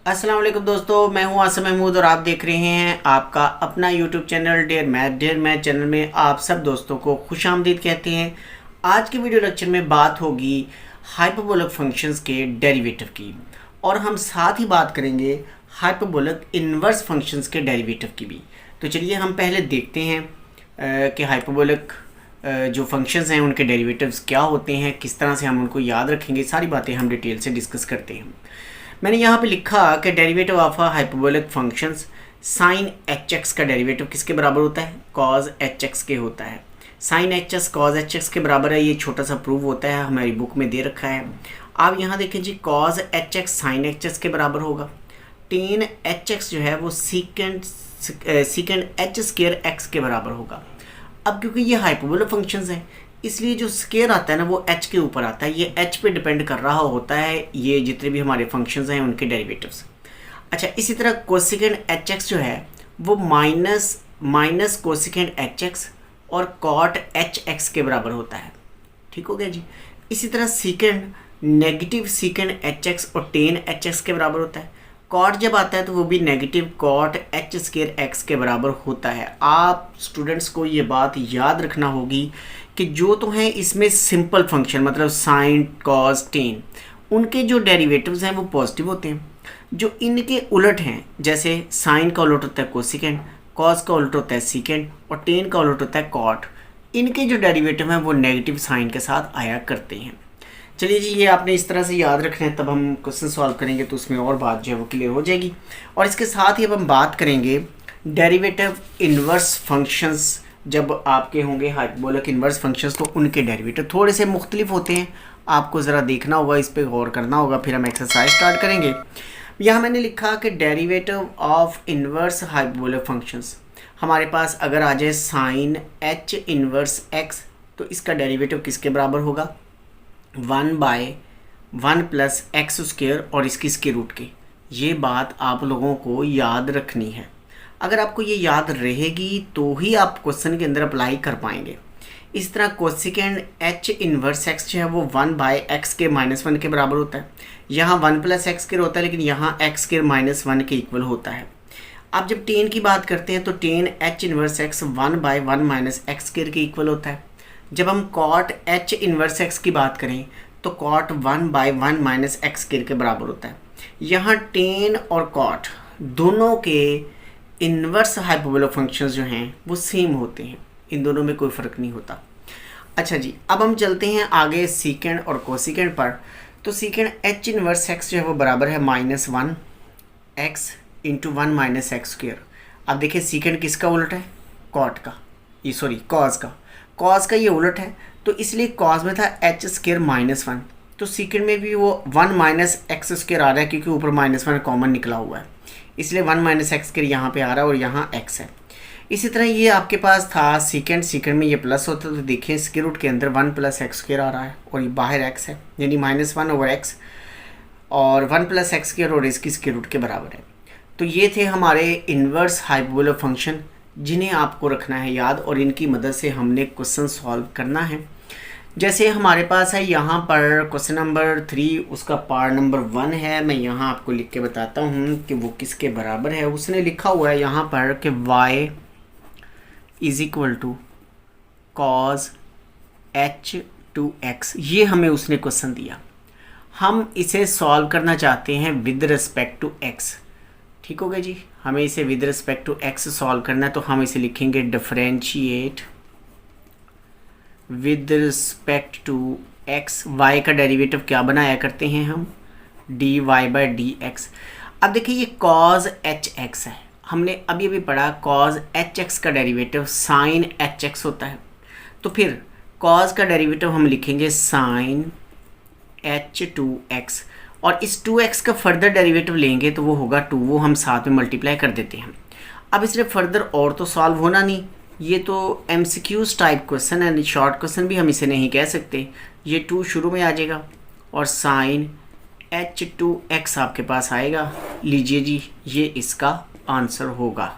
अस्सलाम वालेकुम दोस्तों, मैं हूं आसिम महमूद और आप देख रहे हैं आपका अपना YouTube channel dare math channel में आप सब दोस्तों को खुशामदीद कहते हैं। आज के वीडियो लेक्चर में बात होगी हाइपरबोलिक फंक्शंस के डेरिवेटिव की और हम साथ ही बात करेंगे हाइपरबोलिक इन्वर्स फंक्शंस के डेरिवेटिव की भी। तो चलिए हम पहले देखते हैं कि हाइपरबोलिक जो फंक्शंस हैं उनके डेरिवेटिव्स क्या होते हैं, किस तरह से हम उनको याद रखेंगे, सारी बातें हम डिटेल से डिस्कस करते हैं। मैंने यहाँ पे लिखा कि derivative of a hyperbolic functions sine h x का डेरिवेटिव किसके बराबर होता है? कॉज एच एक्स के होता है। Sine h x cos h x के बराबर है, ये छोटा सा प्रूव होता है, हमारी बुक में दे रखा है। आप यहाँ देखें जी, cos h x sine h x के बराबर होगा। टेन एच एक्स जो है वो सीकेंड एच स्केयर एक्स के बराबर होगा। अब क्योंकि ये हाइपरबोलिक फंक्शंस हैं इसलिए जो स्केयर आता है ना वो h के ऊपर आता है, ये h पे डिपेंड कर रहा होता है ये जितने भी हमारे फंक्शंस हैं उनके डेरिवेटिव्स। अच्छा, इसी तरह कोसिकेंड एच एक्स जो है वो माइनस कोसिकेंड एच एक्स और कॉट एच एक्स के बराबर होता है। ठीक हो गया जी। इसी तरह सीकेंड नेगेटिव सीकेंड एच एक्स और टेन एच एक्स के बराबर होता है। कॉट जब आता है तो वो भी negative cot h square x के बराबर होता है। आप स्टूडेंट्स को ये बात याद रखना होगी कि जो तो हैं इसमें सिंपल फंक्शन मतलब साइन कॉस टेन, उनके जो डेरिवेटिव्स हैं वो पॉजिटिव होते हैं। जो इनके उलट हैं, जैसे साइन का उलट होता है कोसिकेंड, कॉस का उलट होता है सीकेंड और टेन का उलट होता है कॉट, इनके जो डेरिवेटिव हैं वो नेगेटिव साइन के साथ आया करते हैं। चलिए जी, ये आपने इस तरह से याद रखना है, तब हम क्वेश्चन सॉल्व करेंगे तो उसमें और बात जो है वो क्लियर हो जाएगी। और इसके साथ ही अब हम बात करेंगे डेरिवेटिव इन्वर्स फंक्शंस। जब आपके होंगे हाइपरबोलिक इन्वर्स फंक्शंस तो उनके डेरिवेटिव थोड़े से मुख्तलिफ होते हैं, आपको ज़रा देखना होगा, इस पर गौर करना होगा। फिर हम एक्सरसाइज स्टार्ट करेंगे। यहाँ मैंने लिखा कि derivative of inverse hyperbolic functions, हमारे पास अगर आ जाए साइन एच इन्वर्स एक्स तो इसका डेरिवेटिव किसके बराबर होगा? 1/1 प्लस एक्स स्क्वायर और इसकी स्क्वायर रूट के। ये बात आप लोगों को याद रखनी है। अगर आपको ये याद रहेगी तो ही आप क्वेश्चन के अंदर अप्लाई कर पाएंगे। इस तरह कोसिकेंड एच इन्वर्स एक्स जो है वो 1/x के -1 के बराबर होता है। यहाँ 1 प्लस एक्स स्क्वायर होता है लेकिन यहाँ एक्स स्क्वायर -1 के इक्वल होता है। आप जब टेन की बात करते हैं तो ten H inverse x 1/1 minus x square के इक्वल होता है। जब हम कॉट एच इन्वर्स एक्स की बात करें तो कॉट 1/1 माइनस एक्स स्क्वायर के बराबर होता है। यहाँ टेन और कॉट दोनों के इन्वर्स हाइपरबोलिक फंक्शंस जो हैं वो सेम होते हैं, इन दोनों में कोई फ़र्क नहीं होता। अच्छा जी, अब हम चलते हैं आगे सीकेंड और कोसिकेंड पर। तो सीकेंड एच इन्वर्स एक्स जो है वो बराबर है -1 x into 1 minus x square. अब देखिए सीकेंड किसका उलट है? कॉट का, ये सॉरी कॉस का। कॉस का ये उलट है तो इसलिए कॉस में था एच स्क्वायर -1, तो सीकेंड में भी वो 1 माइनस एक्स स्क्वायर आ रहा है क्योंकि ऊपर -1 कॉमन निकला हुआ है, इसलिए 1 माइनस एक्स स्क्वायर यहाँ पे आ रहा है और यहाँ x है। इसी तरह ये आपके पास था सीकेंड में ये प्लस होता है तो देखिए स्क्वायर रूट के अंदर 1 प्लस एक्स स्क्वायर आ रहा है और ये बाहर x है, यानी -1/x और 1 प्लस एक्स स्क्वायर और इसकी स्क्वायर रूट के बराबर है। तो ये थे हमारे इन्वर्स हाइपरबोलिक फंक्शन जिन्हें आपको रखना है याद और इनकी मदद से हमने क्वेश्चन सॉल्व करना है। जैसे हमारे पास है यहाँ पर क्वेश्चन नंबर 3, उसका पार्ट नंबर 1 है। मैं यहाँ आपको लिख के बताता हूँ कि वो किसके बराबर है। उसने लिखा हुआ है यहाँ पर कि y = cos h2x, ये हमें उसने क्वेश्चन दिया। हम इसे सॉल्व करना चाहते हैं विद रिस्पेक्ट टू x। ठीक हो गया जी, हमें इसे with respect to x solve करना है तो हम इसे लिखेंगे differentiate with respect to x। y का डेरिवेटिव क्या बनाया करते हैं हम? dy/dx। अब देखिए ये cos hx है, हमने अभी अभी पढ़ा cos hx का डेरिवेटिव sin hx होता है, तो फिर cos का डेरिवेटिव हम लिखेंगे sin h2x और इस 2x का फर्दर डेरिवेटिव लेंगे तो वो होगा 2, वो हम साथ में मल्टीप्लाई कर देते हैं। अब इसलिए फर्दर और तो सॉल्व होना नहीं, ये तो MCQs टाइप क्वेश्चन है, शॉर्ट क्वेश्चन भी हम इसे नहीं कह सकते। ये 2 शुरू में आ जाएगा और साइन h2x आपके पास आएगा। लीजिए जी, ये इसका आंसर होगा।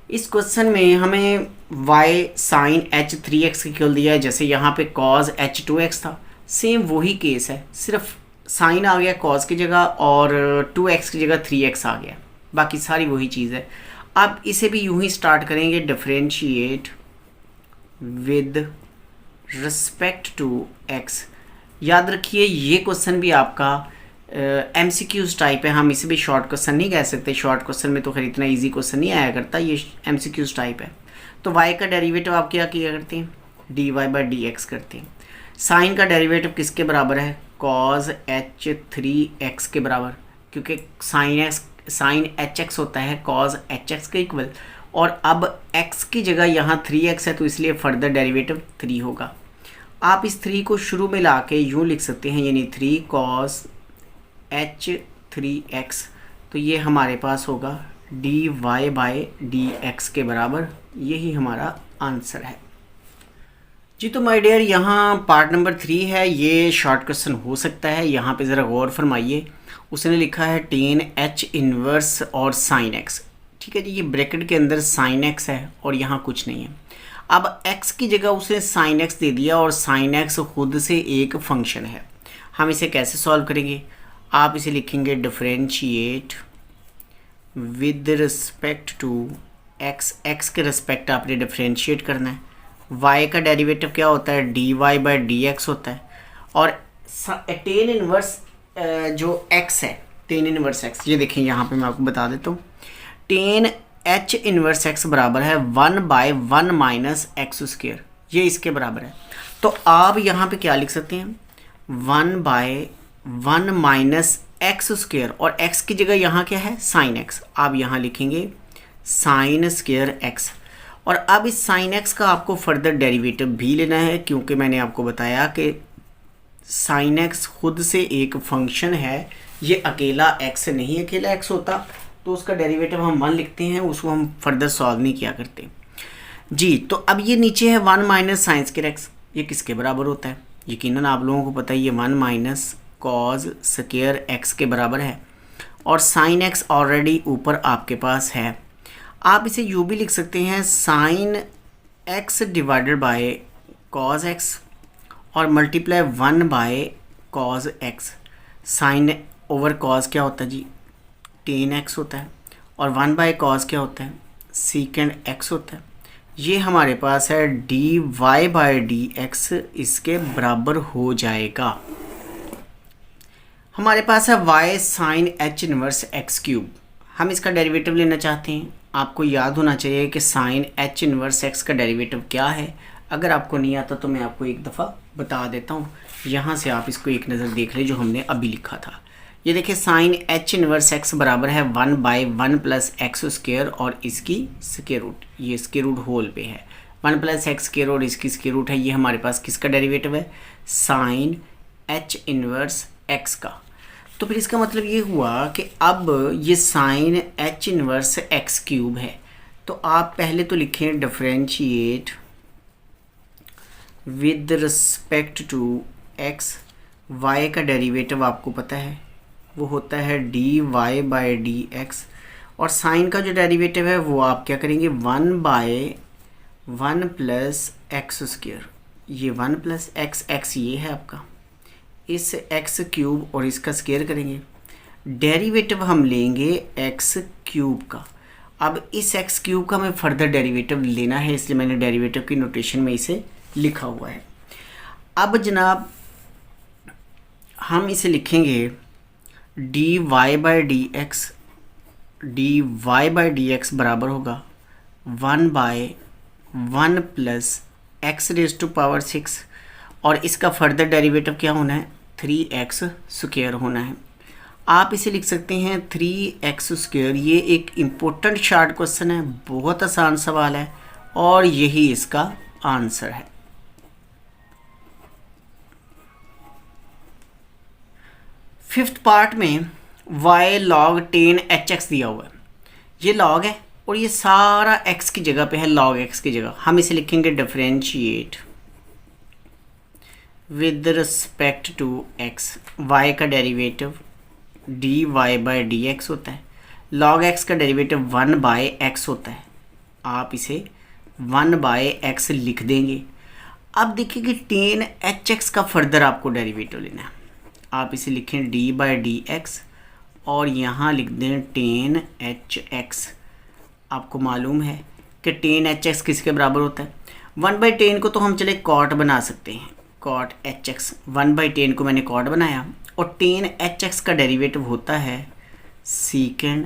इस क्वेश्चन में हमें y साइन h3x इक्वल दिया है, जैसे यहाँ पे cos h2x था, सेम वही केस है, सिर्फ साइन आ गया कॉज की जगह और 2x की जगह 3x आ गया, बाकी सारी वही चीज़ है। अब इसे भी यूं ही स्टार्ट करेंगे, differentiate with respect to x। याद रखिए ये क्वेश्चन भी आपका MCQs टाइप है, हम इसे भी शॉर्ट क्वेश्चन नहीं कह सकते। शॉर्ट क्वेश्चन में तो खैर इतना इजी क्वेश्चन नहीं आया करता, ये MCQs टाइप है। तो y का डेरिवेटिव आप क्या किया करते हैं, dy/dx करते हैं। साइन का डेरिवेटिव किसके बराबर है, cos h3x के बराबर, क्योंकि साइन hx होता है cos hx के इक्वल, और अब x की जगह यहाँ 3x है तो इसलिए फर्दर डेरिवेटिव 3 होगा। आप इस 3 को शुरू में ला के यूँ लिख सकते हैं, यानी 3 cos h3x, तो ये हमारे पास होगा dy/dx के बराबर। यही हमारा आंसर है जी। तो माय डियर यहाँ पार्ट नंबर 3 है, ये शॉर्ट क्वेश्चन हो सकता है। यहाँ पे ज़रा गौर फरमाइए, उसने लिखा है tan h इन्वर्स और sin x, ठीक है जी। ये ब्रैकेट के अंदर sin x है और यहाँ कुछ नहीं है। अब x की जगह उसने sin x दे दिया और sin x खुद से एक फंक्शन है। हम इसे कैसे सॉल्व करेंगे, आप इसे लिखेंगे differentiate with respect to x, x के रिस्पेक्ट आपने डिफरेंशिएट करना है। y का डेरिवेटिव क्या होता है, dy/dx होता है, और टेन इनवर्स जो x है, टेन इनवर्स x, ये देखें यहाँ पे मैं आपको बता देता हूँ, टेन h इनवर्स x बराबर है 1/1 माइनस एक्स स्क्वायर, ये इसके बराबर है। तो आप यहाँ पे क्या लिख सकते हैं, 1/1 माइनस एक्स स्क्वायर, और x की जगह यहाँ क्या है, साइन x, आप यहाँ लिखेंगे साइन स्क्वायर x। और अब इस साइन x का आपको फर्दर डेरिवेटिव भी लेना है, क्योंकि मैंने आपको बताया कि साइन x खुद से एक फंक्शन है, ये अकेला x नहीं, अकेला x होता तो उसका डेरिवेटिव हम 1 लिखते हैं, उसको हम फर्दर सॉल्व नहीं किया करते जी। तो अब ये नीचे है 1 माइनस साइन स्क्वायर x, ये किसके बराबर होता है, यकीनन आप लोगों को पता है, ये 1 माइनस कॉज स्क्वायर x के बराबर है, और साइन x ऑलरेडी ऊपर आपके पास है। आप इसे यूँ भी लिख सकते हैं, sine x divided by cos x और multiply 1/cos x। Sine over cos क्या होता है जी, टेन x होता है, और 1/cos क्या होता है, सीकेंड x होता है। ये हमारे पास है dy/dx, इसके बराबर हो जाएगा। हमारे पास है y sine h inverse x cube, हम इसका डेरिवेटिव लेना चाहते हैं। आपको याद होना चाहिए कि साइन h इनवर्स x का डेरिवेटिव क्या है। अगर आपको नहीं आता तो मैं आपको एक दफ़ा बता देता हूँ, यहाँ से आप इसको एक नज़र देख लें जो हमने अभी लिखा था। ये देखिए साइन h इनवर्स x बराबर है 1/1 प्लस एक्स स्क्वायर और इसकी स्क्वायर रूट, ये स्क्वायर रूट होल पे है, 1 प्लस एक्स स्क्वायर और इसकी स्क्वायर रूट है। ये हमारे पास किसका डेरिवेटिव है, साइन h इनवर्स x का। तो फिर इसका मतलब ये हुआ कि अब ये sine h inverse x cube है। तो आप पहले तो लिखें differentiate with respect to x, y का डेरिवेटिव आपको पता है वो होता है dy/dx, और साइन का जो डेरिवेटिव है वो आप क्या करेंगे, 1/1 प्लस एक्स स्क्वायर, ये 1 प्लस x ये है आपका, इस x क्यूब और इसका स्क्वायर करेंगे, डेरिवेटिव हम लेंगे x क्यूब का। अब इस x क्यूब का हमें फर्दर डेरिवेटिव लेना है, इसलिए मैंने डेरिवेटिव की नोटेशन में इसे लिखा हुआ है। अब जनाब हम इसे लिखेंगे dy/dx बराबर होगा 1/1 plus x raise to power 6, और इसका फर्दर डेरिवेटिव क्या होना है, 3x स्क्वायर होना है। आप इसे लिख सकते हैं 3x स्क्वायर। ये एक इम्पोर्टेंट शॉर्ट क्वेश्चन है, बहुत आसान सवाल है, और यही इसका आंसर है। फिफ्थ पार्ट में y log 10 hx दिया हुआ है, ये log है और ये सारा x की जगह पे है, log x की जगह। हम इसे लिखेंगे differentiate with respect to x, y का डेरिवेटिव dy/dx होता है, log x का डेरिवेटिव 1/x होता है। आप इसे 1/x लिख देंगे। अब देखिए कि 10 hx का फर्दर आपको डेरिवेटिव लेना है। आप इसे लिखें d/dx और यहाँ लिख दें tan hx। आपको मालूम है कि tan hx किसके बराबर होता है? 1/tan को तो हम चले cot बना सकते हैं, cot hx। 1/tan को मैंने cot बनाया और tan hx का डेरिवेटिव होता है secant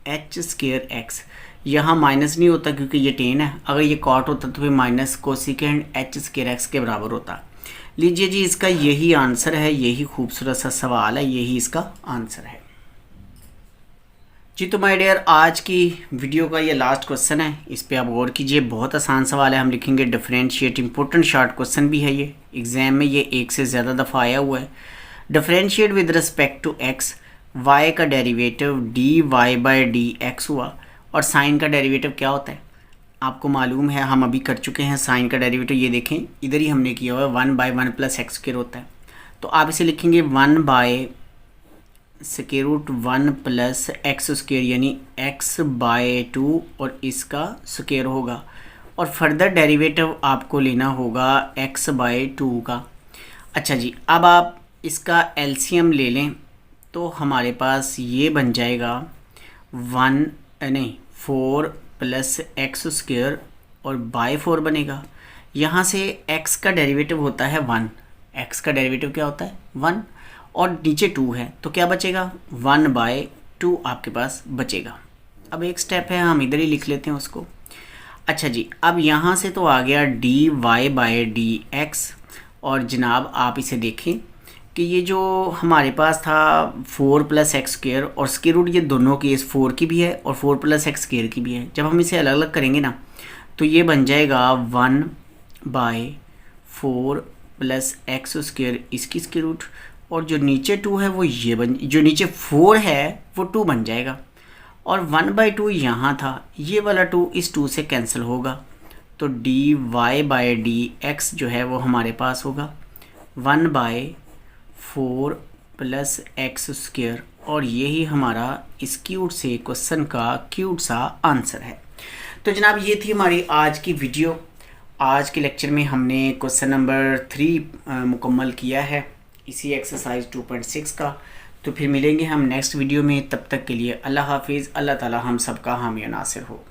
h² x। यहाँ माइनस नहीं होता क्योंकि ये tan है, अगर ये cot होता तो फिर माइनस कोसिकेंट h² x के बराबर होता। लीजिए जी, इसका यही आंसर है, यही खूबसूरत सा सवाल है, यही इसका आंसर है जी। तो माय डियर, आज की वीडियो का ये लास्ट क्वेश्चन है, इस पे आप गौर कीजिए। बहुत आसान सवाल है, हम लिखेंगे डिफरेंशिएट। इंपॉर्टेंट शॉर्ट क्वेश्चन भी है ये, एग्जाम में ये एक से ज़्यादा दफ़ा आया हुआ है। Differentiate with respect to x, y का डेरिवेटिव dy/dx हुआ और साइन का डेरिवेटिव क्या होता है आपको मालूम है, हम अभी कर चुके हैं। साइन का डेरिवेटिव ये देखें, इधर ही हमने किया हुआ है, 1/1 + x² होता है। तो आप इसे लिखेंगे 1/√1 + x² यानी x/2 और इसका स्क्वायर होगा। और फर्दर डेरिवेटिव आपको लेना होगा x/2 का। अच्छा जी, अब आप इसका एलसीएम ले लें तो हमारे पास ये बन जाएगा 4 + x² और बाई 4 बनेगा। यहाँ से x का डेरिवेटिव होता है 1, x का डेरिवेटिव क्या होता है 1 और नीचे 2 है तो क्या बचेगा 1/2 आपके पास बचेगा। अब एक स्टेप है, हम इधर ही लिख लेते हैं उसको। अच्छा जी, अब यहाँ से तो आ गया dy/dx और जनाब आप इसे देखें कि ये जो हमारे पास था 4 + x² और स्क्वायर रूट ये दोनों की, इस 4 की भी है और 4 + x² की भी है। जब हम इसे अलग अलग करेंगे ना तो ये बन जाएगा 1/4 + x² इसकी स्क्वायर रूट और जो नीचे 2 है वो ये जो नीचे 4 है वो 2 बन जाएगा और 1/2 यहाँ था, ये वाला 2 इस 2 से कैंसिल होगा तो dy/dx जो है वो हमारे पास होगा 1/4 + x² और यही हमारा इस क्यूट से क्वेश्चन का क्यूट सा आंसर है। तो जनाब ये थी हमारी आज की वीडियो। आज के लेक्चर में हमने क्वेश्चन नंबर 3 मुकम्मल किया है इसी एक्सरसाइज 2.6 का। तो फिर मिलेंगे हम नेक्स्ट वीडियो में, तब तक के लिए अल्लाह हाफिज़। अल्लाह ताला हम सबका हामी नासिर हो।